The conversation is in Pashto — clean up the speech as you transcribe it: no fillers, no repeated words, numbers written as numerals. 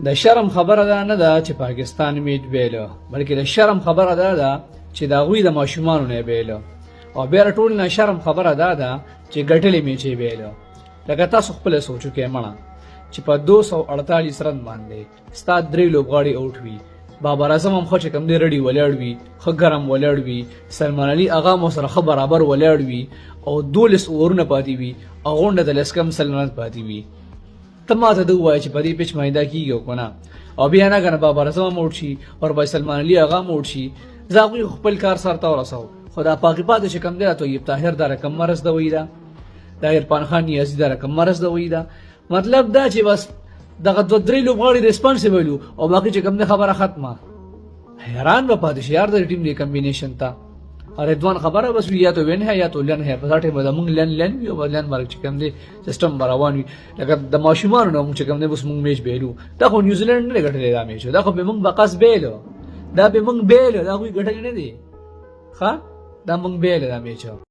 د شرم خبره ده نه ده چې پاکستان میچ بیلو، بلکې د شرم خبره ده چې د هغوی د ماشومانو نه بیلو، او بیا ټول نه شرم خبره ده چې ګټلې میچ یې بیلو. لکه تاسو خپله سوچ وکئ مړه چې په 248 رن باندې ستا 3 لوبغاړي اوټ وي، بابر اعظم هم خو چې کوم دی رډي ولاړ وي، ښه ګرم ولاړ وي، سلمان علي اغا مو سره ښه برابر ولاړ وي، او 12 اورونه پاتې وي، او غونډه د لسکم سلمان پاتې وي. ته ماته ده ووایه چې په دې پیچ مایده کېږي او که نه، او بیا نه که نه بابر اعظم هم اوټ شي، ورباندې سلمان علي اغا هم اوټ شي، زه هغوی خپل کار سرته ورسو. خو دا باقي پاتې چې کوم دی دا طیب طاهر دا رقم مرض دوی ده، دا عرفان خان نیازي دا رقم مرض دوی ده. مطلب دا چې بس دغه 2-3 لوبغاړي ریسپانسیبل وو، او باقي چې کوم دی خبره ختمه. حیران به پاتې شي یار د ټیم دی کمبینیشن ته. رضوان خبره بس وي یا تو وین ہے یا تو لن ہے، په دا ټیم به زمونږ لن وي او لن باندې چې کوم دی سیسټم به روان وي. لکه د ماشومانو نه مونږ چې کوم دی بس مونږ میچ بیلو، دا خو نیوزیلینډ نه دی ګټلی دا میچ، دا خو به مونږ بقص بیلو، دا به مونږ بیلو، دا هغوی ګټلی نه دی. ښه دا مونږ بیلو دا میچ.